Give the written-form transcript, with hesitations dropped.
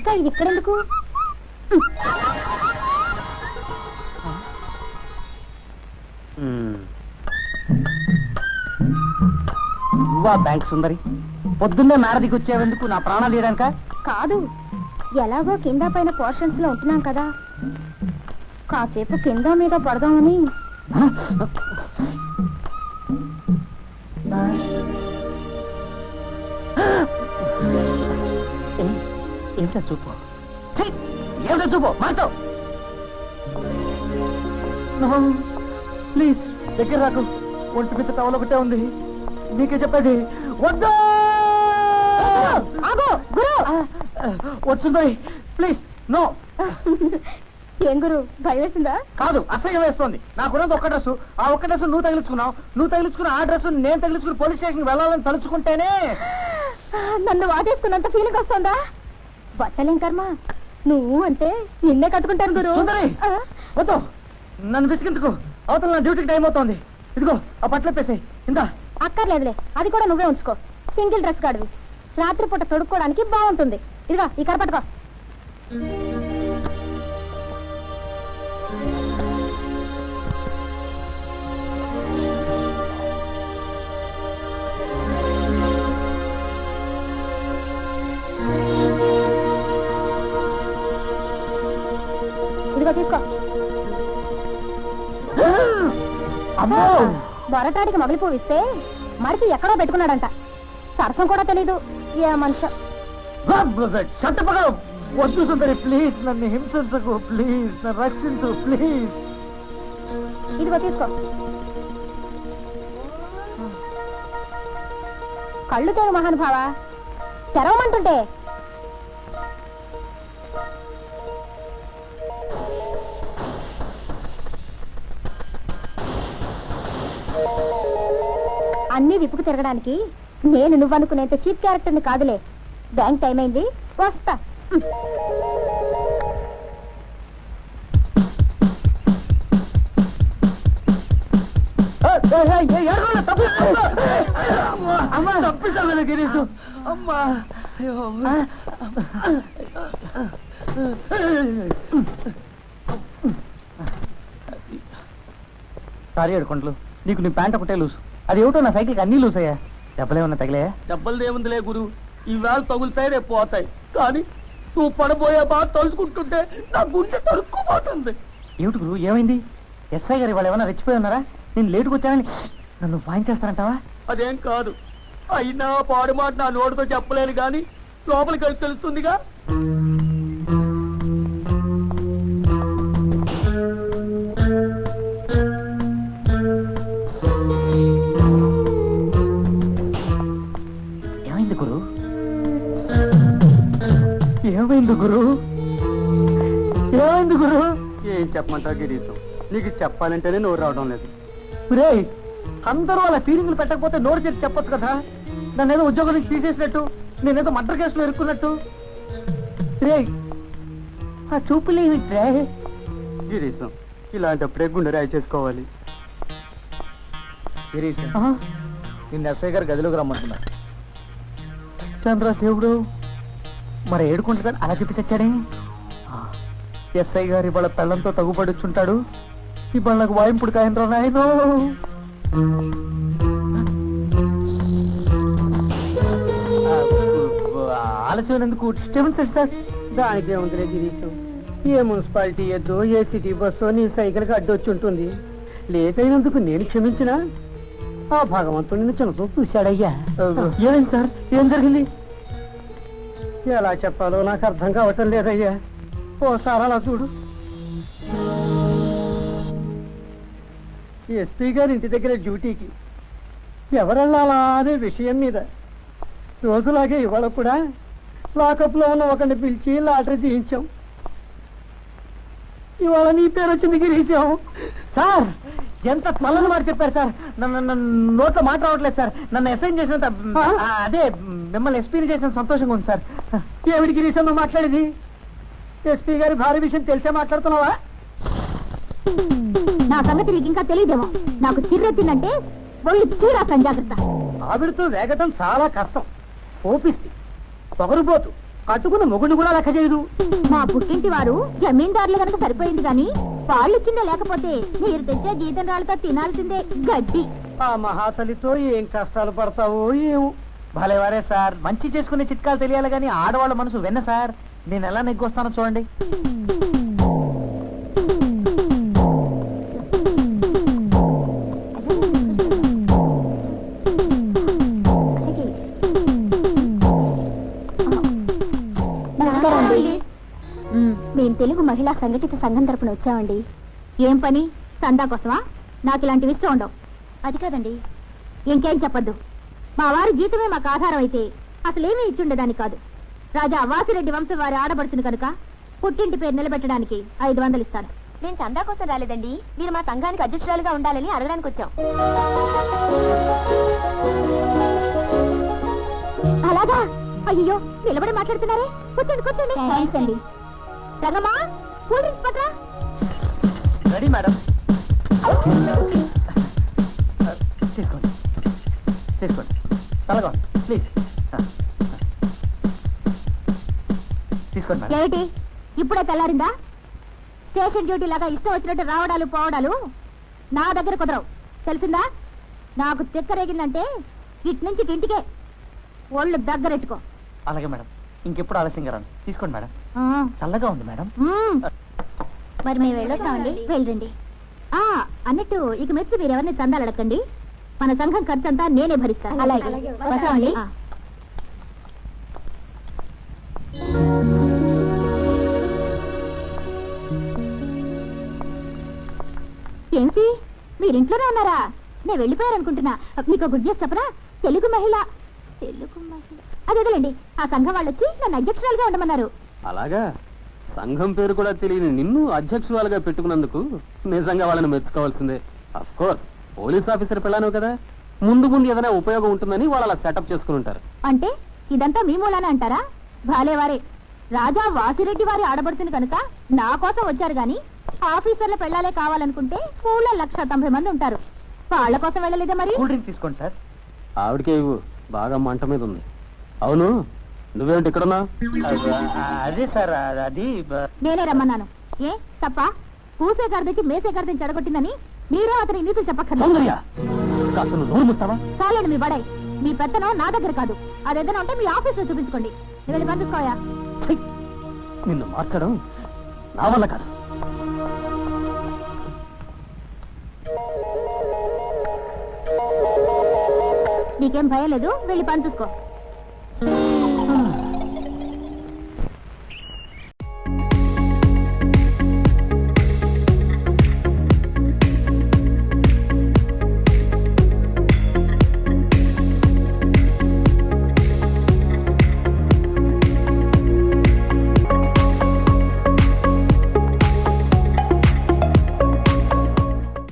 ఇంకా ఇది ఇక్కడెందుకు? నువ్వా బ్యాంక్ సుందరి? పొద్దున్నే మేరదికి వచ్చేందుకు నా ప్రాణాలు తీయడానిక? కాదు, ఎలాగో కింద పైన పోర్షన్స్ లో ఉంటున్నాం కదా, కాసేపు కింద మీద పడదామని. ఏమిటా చూపు? ఏమిటా చూపు? మార్చో ప్లీజ్. దగ్గర రాకు. ఒంటి మీద టవల్ ఒకటే ఉంది. నీకే చెప్పేది. వద్దు. వచ్చింది. Please no. ఏం గురు, భయం వేసిందా? కాదు, అసహ్యం వేస్తోంది. నాకున్నది ఒక్క డ్రెస్. ఆ ఒక్క డ్రెస్ నువ్వు తగిలించుకున్నావు. నువ్వు తగిలించుకున్న ఆ డ్రెస్ నేను తగిలించుకుని పోలీస్ స్టేషన్ వెళ్ళాలని తలుచుకుంటేనే నన్ను వాటేసుకున్నంత ఫీలింగ్ వస్తుందా? బట్టలేం కర్మ, నువ్వు అంటే నిన్నే కట్టుకుంటాను గురు. వద్దు, నన్ను విసిగించుకో. అవతల నా డ్యూటీకి టైం అవుతోంది. ఇదిగో ఆ బట్టలు వేసేయి. ఇందా. అక్కర్లేదులే, అది కూడా నువ్వే ఉంచుకో. సింగిల్ డ్రెస్ కాడివి, రాత్రిపూట తొడుక్కోవడానికి బాగుంటుంది. ఇదిగో ఈ కర్ర పట్టుకో. ఇదిగో తీసుకో. మొరటాడికి మగిలిపోవిస్తే మరికి ఎక్కడో పెట్టుకున్నాడంట. సరసం కూడా తెలీదు ఏ మనిషి. వద్దు సుందరి, ప్లీజ్ నన్ను హింసించకు. ప్లీజ్ నన్ను రక్షించు. ప్లీజ్. ఇదిగో తీసుకో. కళ్ళు తెరు మహానుభావ, తెరవమంటుంటే. అన్నీ విప్పుకు తిరగడానికి నేను నువ్వనుకునేంత చీప్ క్యారెక్టర్ని కాదులే. బ్యాంక్ టైం అయింది, వస్తా. తప్పిస్తాను గిరీషు. అమ్మా, సారీ అడుకుంటలు. నీకు నీ ప్యాంట్ ఒకటే లూసు. అది ఏమిటో నా సైకిల్కి అన్నీ లూస్ అయ్యా. దెబ్బలేమన్నా తగిలే? దెబ్బలదేముందిలే గురు, ఈవేళ తగులుతాయి రేపు పోతాయి. కానీ నువ్వు పడబోయే బాగా తలుచుకుంటుంటే నా గుండె తరుక్కుపోతుంది. ఏమిటి గురు, ఏమైంది? ఎస్ఐ గారు వాళ్ళు ఏమన్నా రెచ్చిపోయి ఉన్నారా? నేను లేటుకు వచ్చానని నన్ను వాయించేస్తానంటావా? అదేం కాదు. అయినా పాడు మాట నా నోటితో చెప్పలేను కానీ లోపలికి వెళ్ళి తెలుస్తుందిగా. ఏమైంది గురు? ఏమైంది గురు? ఏమైంది గురు? ఏం చెప్పమంటావు గిరీశం, నీకు చెప్పాలంటేనే నోరు రావడం లేదు. రే, అందరూ అలా ఫీలింగ్లు పెట్టకపోతే నోరు చేసి చెప్పొచ్చు కదా. నన్ను ఏదో ఉద్యోగం నుంచి తీసేసినట్టు, నేనేదో మర్డర్ కేసులో ఇరుక్కున్నట్టు. రే, ఆ చూపులేమి రే? గిరీశం, ఇలాంటప్పుడే గుండె రాయి చేసుకోవాలి. గిరీశం, నిన్న ఎస్ఐ గారు గదిలోకి రమ్మంటున్నారు. చంద్ర దేవుడు, మరి ఏడుకుంటాడు అలా చెప్పి తెచ్చాడే. ఎస్ఐ గారు ఇవాళ పెళ్ళంతో తగుపడుచుంటాడు. ఇవాళ నాకు వాయింపుడు కాయనరా నాయనో. ఆలస్యం ఎందుకు? Station set sir. దానికే ఉందిలే గిరీశం. ఏ మున్సిపాలిటీ ఎద్దో ఏ సిటీ బస్సో నీ సైకిల్కి అడ్డొచ్చి ఉంటుంది. లేట్ అయినందుకు నేను క్షమించినా ఆ భగవంతుడు నిన్ను చిన్నతో చూశాడయ్యా. ఏమైంది సార్? ఏం జరిగింది? ఎలా చెప్పాలో నాకు అర్థం కావటం లేదయ్యా. ఓసారి అలా చూడు. ఎస్పీ గారి ఇంటి దగ్గర డ్యూటీకి ఎవరెళ్ళాలా అనే విషయం మీద రోజులాగే ఇవాళ కూడా లాకప్లో ఉన్న ఒకరిని పిలిచి లాటరీ తీయించాం. ఇవాళ నీ పేరు వచ్చింది గిరీశం. సార్, ఎంత తలని మాట చెప్పారు సార్. నన్ను నోట్లో మాట రావట్లేదు సార్. నన్ను అసైన్ చేసినంత, అదే మిమ్మల్ని ఎస్పీని చేసిన సంతోషంగా ఉంది సార్. ఏమిటి గిరీశం నువ్వు మాట్లాడేది? ఎస్పీ గారి భారీ విషయం తెలిసే మాట్లాడుతున్నావా? నా సంగతి నీకు ఇంకా తెలియదేమో. నాకు చిర్రెత్తిందంటే ఒళ్ళు చీరా జాగ్రత్త. ఆవిడతో వేగటం చాలా కష్టం. ఓపిస్తి, పొగరుబోతు, కట్టుకున్న మొగుడిని కూడా లెక్క చేయదు. మా పుట్టింటి వారు జమీందారులు కనుక సరిపోయింది గాని వాళ్ళు ఇచ్చిందే లేకపోతే మీరు తెచ్చే జీతం రాళ్ళతో తినాల్సిందే గడ్డి. ఆ మహాతలితో ఏం కష్టాలు పడతావో ఏమో. భలేవారే సార్, మంచి చేసుకునే చిట్కాలు తెలియాలి కానీ ఆడవాళ్ళ మనసు వెన్న సార్. నేను ఎలా నెగ్గొస్తానో చూడండి. మేము తెలుగు మహిళా సంఘటిత సంఘం తరపున వచ్చామండి. ఏం పని? చందా కోసమా? నాకు ఇలాంటివి ఇష్టం ఉండవు. అది కాదండి. ఇంకేం చెప్పద్దు. మా వారి జీతమే మాకు ఆధారం అయితే అసలేమీ ఇచ్చుండేదాన్ని కాదు. రాజా వాసిరెడ్డి వంశం వారి ఆడబడుచును కనుక పుట్టింటి పేరు నిలబెట్టడానికి 500 ఇస్తాను. నేను చందా కోసం రాలేదండి, మీరు మా సంఘానికి అధ్యక్షురాలుగా ఉండాలని అడగడానికి వచ్చాం. అలాగా? అయ్యో, నిలబడి మాట్లాడుతున్నారే. కూర్చోండి కూర్చోండి. థాంక్స్ అండి. రంగమ్మా, కూల్ డ్రింక్స్ పట్రా. Ready madam. తీసుకోండి తీసుకోండి. తలగా ప్లీజ్ తీసుకోండి మేడం. ఏమిటి ఇప్పుడే తెల్లారిందా? స్టేషన్ డ్యూటీ లాగా ఇష్టం వచ్చినట్టు రావడాలు పోవడాలు నా దగ్గర కుదరవు, తెలిసిందా? నాకు తిక్కరేగిందంటే ఇటు నుంచి ఇంటికే ఒళ్ళు దగ్గరెట్టుకో. అలాగే మేడం, ఇంకెప్పుడు ఆలస్యంగా రాను. తీసుకోండి మేడం. చల్లగా ఉంది మేడం. మరి మేము వెళ్ళొస్తామండి. వెళ్ళండి. అన్నట్టు ఇక మెచ్చి మీరు ఎవరిని చందాలు అడగండి. మన సంఘం ఖర్చంతా నేనే భరిస్తాను. అలాగే వస్తామండి. ఏంటి మీరింట్లోనే ఉన్నారా? నేను వెళ్ళిపోయారనుకుంటున్నా. మీకు గుడ్ న్యూస్ చెప్పరా? తెలుగు మహిళ అది వదిలేండి. ఆ సంఘం వాళ్ళు వచ్చి నన్ను అధ్యక్షురాలుగా ఉండమన్నారు. అలాగా? సంఘం పేరు కూడా తెలియని నిన్ను అధ్యక్షురాలుగా పెట్టుకున్నందుకు నిజంగా వాళ్ళని మెచ్చుకోవాల్సిందే. అఫ్ కోర్స్, పోలీస్ ఆఫీసర్ పిల్లను కదా, ముందు ముందు ఏదైనా ఉపయోగం ఉంటుందని వాళ్ళు అలా సెటప్ చేసుకుని ఉంటారు. అంటే ఇదంతా మీ మూలానే అంటారా? భాలేవారే. రాజా వాసిరెడ్డి వారి ఆడబడుతుంది కనుక నా కోసం వచ్చారు గాని ఆఫీసర్ల పెళ్ళాలే కావాలనుకుంటే ఊళ్ళో 190 మంది ఉంటారు. వాళ్ళ కోసం వెళ్ళలేదే మరి? కూల్ డ్రింక్ తీసుకోండి సార్. ఆవిడకే ఇవ్వు, బాగా మంట మీద ఉంది. అవును, నువ్వేంటి ఇక్కడున్నా? అదే సార్, అది నేనే రమ్మన్నాను. ఏ తప్ప? పూసే గర్దించి మేసే గర్దించి చెడగొట్టిందని మీరే అతని నీతులు చెప్పక్కర్లేదు. చాలండి మీ బడాయి. మీ పెత్తనం నా దగ్గర కాదు. అదేదైనా ఉంటే మీ ఆఫీస్ లో చూపించుకోండి. నువ్వు పంచుకోయా. నిన్ను మార్చడం నా వల్ల కాదు. నీకేం భయం లేదు, వెళ్ళి పని చూసుకో.